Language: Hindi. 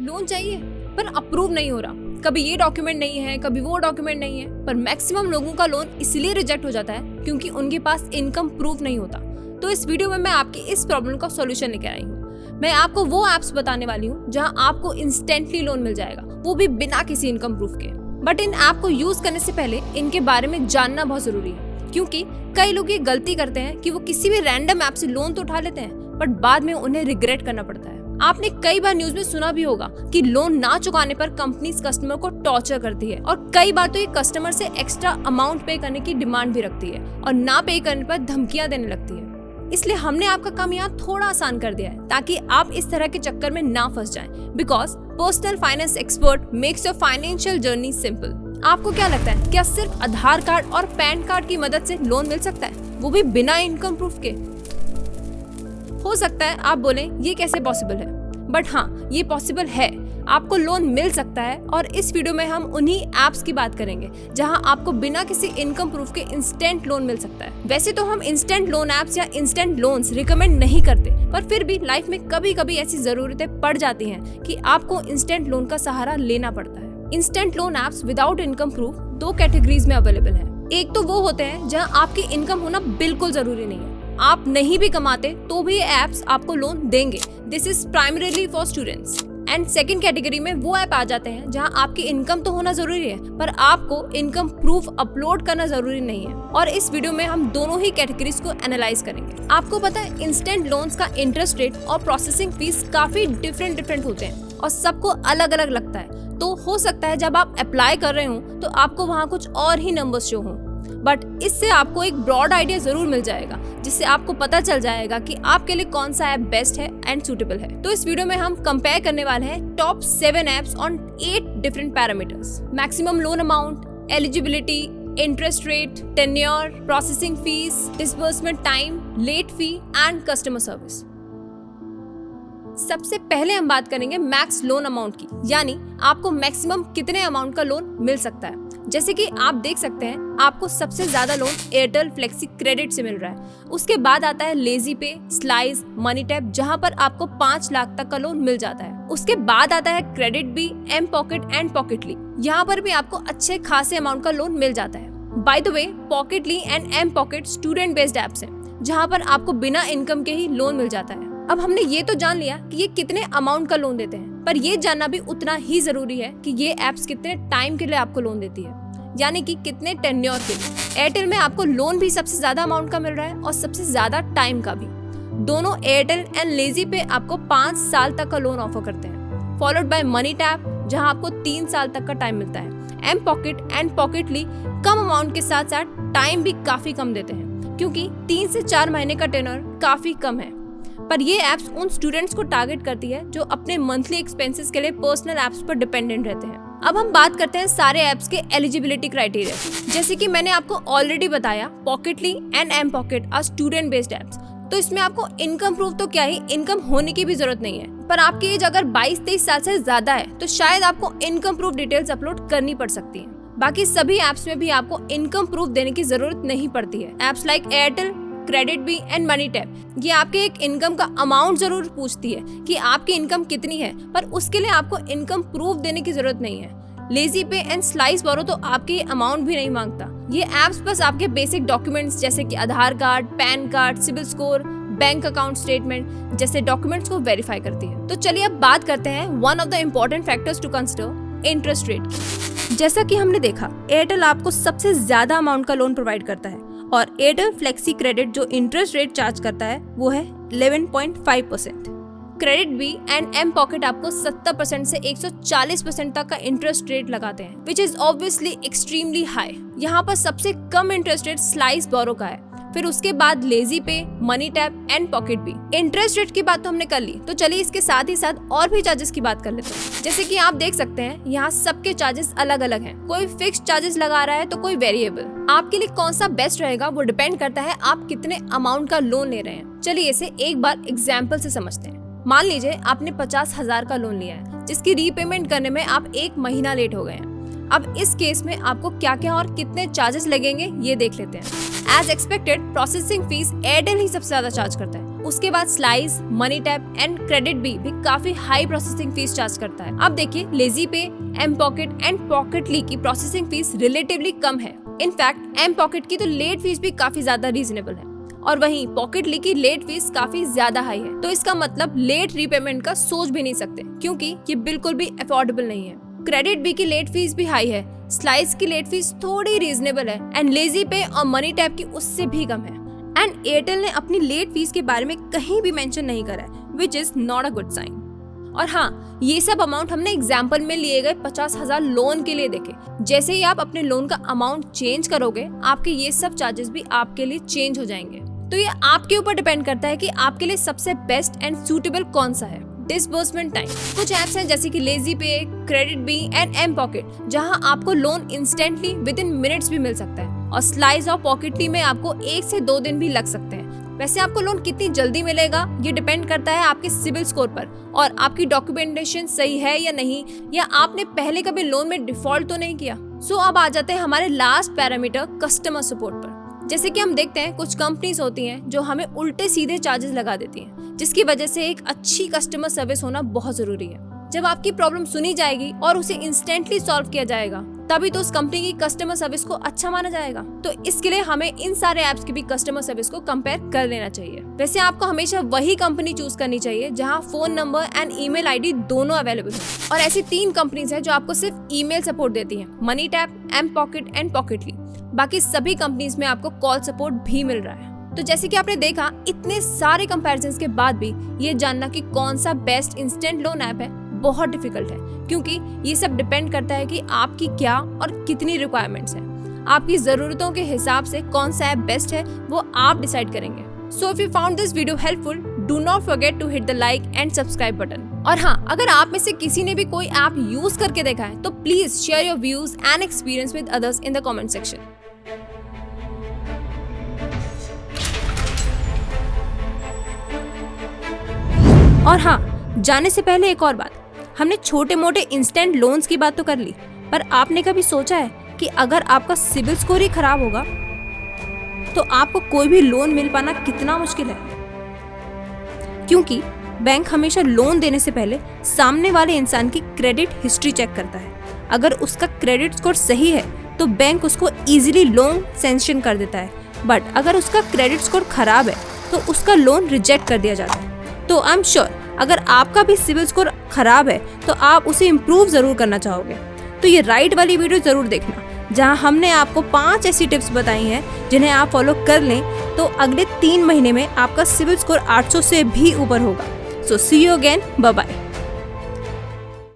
लोन चाहिए पर अप्रूव नहीं हो रहा, कभी ये डॉक्यूमेंट नहीं है, कभी वो डॉक्यूमेंट नहीं है। पर मैक्सिमम लोगों का लोन इसलिए रिजेक्ट हो जाता है क्योंकि उनके पास इनकम प्रूफ नहीं होता। तो इस वीडियो में मैं आपकी इस प्रॉब्लम का सॉल्यूशन लेकर आई हूँ। मैं आपको वो एप्स बताने वाली हूँ जहाँ आपको इंस्टेंटली लोन मिल जाएगा, वो भी बिना किसी इनकम प्रूफ के। बट इन ऐप को यूज करने से पहले इनके बारे में जानना बहुत जरूरी है, क्योंकि कई लोग ये गलती करते हैं कि वो किसी भी रैंडम ऐप से लोन तो उठा लेते हैं बट बाद में उन्हें रिग्रेट करना पड़ता है। आपने कई बार न्यूज में सुना भी होगा कि लोन ना चुकाने पर कंपनीज कस्टमर को टॉर्चर करती है और कई बार तो ये कस्टमर से एक्स्ट्रा अमाउंट पे करने की डिमांड भी रखती है और ना पे करने पर धमकियां देने लगती है। इसलिए हमने आपका काम यहाँ थोड़ा आसान कर दिया है ताकि आप इस तरह के चक्कर में ना फंस जाएं। Because personal finance expert makes your financial journey simple. आपको क्या लगता है, क्या सिर्फ आधार कार्ड और पैन कार्ड की मदद से लोन मिल सकता है, वो भी बिना इनकम प्रूफ के? हो सकता है आप बोलें ये कैसे पॉसिबल है, बट हाँ ये पॉसिबल है। आपको लोन मिल सकता है और इस वीडियो में हम उन्हीं एप्स की बात करेंगे जहां आपको बिना किसी इनकम प्रूफ के इंस्टेंट लोन मिल सकता है। वैसे तो हम इंस्टेंट लोन एप्स या इंस्टेंट लोन्स रिकमेंड नहीं करते, पर फिर भी लाइफ में कभी कभी ऐसी जरूरतें पड़ जाती हैं कि आपको इंस्टेंट लोन का सहारा लेना पड़ता है। Instant loan apps without income proof दो कैटेगरीज में अवेलेबल है। एक तो वो होते हैं जहाँ आपकी इनकम होना बिल्कुल जरूरी नहीं है, आप नहीं भी कमाते तो भी एप्स आपको लोन देंगे। This is primarily for students. And second category में वो ऐप आ जाते हैं जहां आपकी इनकम तो होना जरूरी है पर आपको इनकम प्रूफ अपलोड करना जरूरी नहीं है। और इस वीडियो में हम दोनों ही कैटेगरीज को एनालाइज करेंगे। आपको पता है इंस्टेंट लोन्स का इंटरेस्ट रेट और प्रोसेसिंग फीस काफी डिफरेंट होते हैं और सबको अलग अलग लगता है। तो हो सकता है जब आप अप्लाई कर रहे हो तो आपको वहाँ कुछ और ही नंबर्स शो हों, बट इससे आपको एक ब्रॉड आइडिया जरूर मिल जाएगा जिससे आपको पता चल जाएगा कि आपके लिए कौन सा ऐप बेस्ट है एंड सूटेबल है। तो इस वीडियो में हम कंपेयर करने वाले हैं top 7 apps on 8 different parameters: maximum loan amount, eligibility, interest rate, tenure, processing fees, disbursement time, late fee and customer service. सबसे पहले हम बात करेंगे मैक्स लोन अमाउंट की, यानी आपको मैक्सिमम कितने अमाउंट का लोन मिल सकता है। जैसे कि आप देख सकते हैं आपको सबसे ज्यादा लोन एयरटेल फ्लेक्सी क्रेडिट से मिल रहा है। उसके बाद आता है लेजी पे, स्लाइस, मनी टैप जहां पर आपको 5 लाख तक का लोन मिल जाता है। उसके बाद आता है CreditBee, mPokket and Pocketly. यहाँ पर भी आपको अच्छे खासे अमाउंट का लोन मिल जाता है। By the way, Pocketly and mPokket student based apps हैं जहाँ पर आपको बिना इनकम के ही लोन मिल जाता है। अब हमने ये तो जान लिया कि ये कितने अमाउंट का लोन देते हैं, पर ये जानना भी उतना ही जरूरी है कि ये एप्स कितने टाइम के लिए आपको लोन देती है, यानी कि कितने टेन्योर के लिए। एयरटेल में आपको लोन भी सबसे ज्यादा अमाउंट का मिल रहा है और सबसे ज्यादा टाइम का भी। दोनों एयरटेल एंड लेजी पे आपको 5 साल तक का लोन ऑफर करते हैं, फॉलोड बाय मनी टैप जहां आपको 3 साल तक का टाइम मिलता है। एम पॉकेट एंड पॉकेटली कम अमाउंट के साथ साथ टाइम भी काफी कम देते हैं, क्योंकि 3 से 4 महीने का टेन्योर काफी कम है। पर ये एप्स उन स्टूडेंट्स को टारगेट करती है जो अपने मंथली एक्सपेंसेस के लिए पर्सनल एप्स पर डिपेंडेंट रहते हैं। अब हम बात करते हैं सारे एप्स के एलिजिबिलिटी क्राइटेरिया। जैसे कि मैंने आपको ऑलरेडी बताया, Pocketly and mPokket are student based apps, तो इसमें आपको इनकम प्रूफ तो क्या ही, इनकम होने की भी जरूरत नहीं है। पर आपकी एज अगर 22-23 साल से ज्यादा है तो शायद आपको इनकम प्रूफ डिटेल्स अपलोड करनी पड़ सकती है। बाकी सभी एप्स में भी आपको इनकम प्रूफ देने की जरूरत नहीं पड़ती है। Apps like Airtel, KreditBee and MoneyTap ये आपके एक इनकम का अमाउंट जरूर पूछती है कि आपकी इनकम कितनी है, पर उसके लिए आपको इनकम प्रूफ देने की जरूरत नहीं है। लेजी पे एंड स्लाइस बोरो तो आपके अमाउंट भी नहीं मांगता। ये एप्स बस आपके बेसिक डॉक्यूमेंट्स जैसे कि Aadhaar card, PAN card, CIBIL score, bank account statement जैसे डॉक्यूमेंट्स को वेरीफाई करती है। तो चलिए अब बात करते हैं one of the important factors to consider, interest rate की। जैसा कि हमने देखा, एयरटेल आपको सबसे ज्यादा अमाउंट का लोन प्रोवाइड करता है और एयरटेल फ्लेक्सी क्रेडिट जो इंटरेस्ट रेट चार्ज करता है वो है 11.5%। KreditBee and mPocket आपको 70% से 140% तक का इंटरेस्ट रेट लगाते हैं, which is obviously extremely high. यहाँ पर सबसे कम इंटरेस्ट रेट स्लाइस बोरो का है, फिर उसके बाद LazyPay, MoneyTap and pocket B. Interest rate की बात तो हमने कर ली, तो चलिए इसके साथ ही साथ और भी चार्जेस की बात कर लेते हैं। जैसे कि आप देख सकते हैं यहाँ सबके चार्जेस अलग अलग हैं। कोई फिक्स्ड चार्जेस लगा रहा है तो कोई वेरिएबल। आपके लिए कौन सा बेस्ट रहेगा वो डिपेंड करता है आप कितने अमाउंट का लोन ले रहे हैं। चलिए इसे एक बार एग्जाम्पल से समझते हैं। मान लीजिए आपने 50,000 का लोन लिया है जिसकी रीपेमेंट करने में आप 1 महीना लेट हो गए हैं। अब इस केस में आपको क्या क्या और कितने चार्जेस लगेंगे ये देख लेते हैं। As expected processing fees Airtel ही सबसे ज्यादा चार्ज करता है उसके बाद Slice, MoneyTap and credit भी काफी हाई प्रोसेसिंग फीस चार्ज करता है। अब देखिए लेजी पे, एम पॉकेट एंड पॉकेटली की प्रोसेसिंग फीस रिलेटिवली कम है। इनफैक्ट एम पॉकेट की तो लेट फीस भी काफी ज्यादा रीजनेबल है और वहीं पॉकेटली की लेट फीस काफी ज्यादा हाई है। तो इसका मतलब लेट रीपेमेंट का सोच भी नहीं सकते क्योंकि ये बिल्कुल भी अफोर्डेबल नहीं है। क्रेडिट बी की लेट फीस भी हाई है, स्लाइस की लेट फीस थोड़ी रीजनेबल है एंड लेजी पे और मनी टैप की उससे भी कम है। एंड एयरटेल ने अपनी लेट फीस के बारे में कहीं भी मेंशन नहीं करा है, which is not a good sign. और हाँ, ये सब अमाउंट हमने एग्जाम्पल में लिए गए 50,000 लोन के लिए देखे। जैसे ही आप अपने लोन का अमाउंट चेंज करोगे, आपके ये सब चार्जेस भी आपके लिए चेंज हो जाएंगे। तो ये आपके ऊपर डिपेंड करता है कि आपके लिए सबसे बेस्ट एंड सूटेबल कौन सा है। डिसबर्समेंट टाइम, कुछ ऐप्स हैं जैसे कि LazyPay, KreditBee and mPocket, जहां आपको loan instantly within minutes भी मिल सकता है और स्लाइस और पॉकेटली में आपको 1 से 2 दिन भी लग सकते हैं। वैसे आपको लोन कितनी जल्दी मिलेगा ये डिपेंड करता है आपके सिविल स्कोर पर और आपकी डॉक्यूमेंटेशन सही है या नहीं, या आपने पहले कभी लोन में डिफॉल्ट तो नहीं किया। सो अब आ जाते हैं हमारे लास्ट पैरामीटर कस्टमर सपोर्ट पर। जैसे कि हम देखते हैं कुछ कंपनीज होती हैं जो हमें उल्टे सीधे चार्जेस लगा देती हैं, जिसकी वजह से एक अच्छी कस्टमर सर्विस होना बहुत जरूरी है। जब आपकी प्रॉब्लम सुनी जाएगी और उसे इंस्टेंटली सॉल्व किया जाएगा, तभी तो उस कंपनी की कस्टमर सर्विस को अच्छा माना जाएगा। तो इसके लिए हमें इन सारे ऐप्स की भी कस्टमर सर्विस को कंपेयर कर लेना चाहिए। वैसे आपको हमेशा वही कंपनी चूज करनी चाहिए जहां phone number and email ID दोनों अवेलेबल हो। और ऐसी 3 कंपनीज हैं जो आपको सिर्फ ईमेल सपोर्ट देती हैं, MoneyTap, mPokket and Pocketly. बाकी सभी कंपनीज में आपको कॉल सपोर्ट भी मिल रहा है। तो जैसे कि आपने देखा, इतने सारे कंपैरिजंस के बाद भी ये जानना कि कौन सा बेस्ट इंस्टेंट लोन ऐप है बहुत डिफिकल्ट है, क्योंकि ये सब डिपेंड करता है कि आपकी क्या और कितनी रिक्वायरमेंट्स हैं। आपकी जरूरतों के हिसाब से कौन सा ऐप बेस्ट है वो आप डिसाइड करेंगे। So if you found this video helpful, do not forget to hit the like and subscribe button. और हाँ, अगर आप में से किसी ने भी कोई ऐप यूज करके देखा है तो please share your views and experience with others in the comment section. और हाँ, जाने से पहले एक और बात, हमने छोटे मोटे इंस्टेंट लोन्स की बात तो कर ली, पर आपने कभी सोचा है कि अगर आपका सिबिल स्कोर ही खराब होगा तो आपको कोई भी लोन मिल पाना कितना मुश्किल है? क्योंकि बैंक हमेशा लोन देने से पहले सामने वाले इंसान की क्रेडिट हिस्ट्री चेक करता है। अगर उसका क्रेडिट स्कोर सही है तो बैंक उसको इजीली लोन सैंक्शन कर देता है, बट अगर उसका क्रेडिट स्कोर खराब है तो उसका लोन रिजेक्ट कर दिया जाता है। तो आई एम श्योर अगर आपका भी सिविल स्कोर खराब है तो आप उसे इम्प्रूव जरूर करना चाहोगे। तो ये राइट वाली वीडियो जरूर देखना, जहां हमने आपको 5 ऐसी टिप्स बताई हैं जिन्हें आप फॉलो कर लें तो अगले 3 महीने में आपका सिविल स्कोर 800 से भी ऊपर होगा। सो सी यू अगेन, बाय बाय।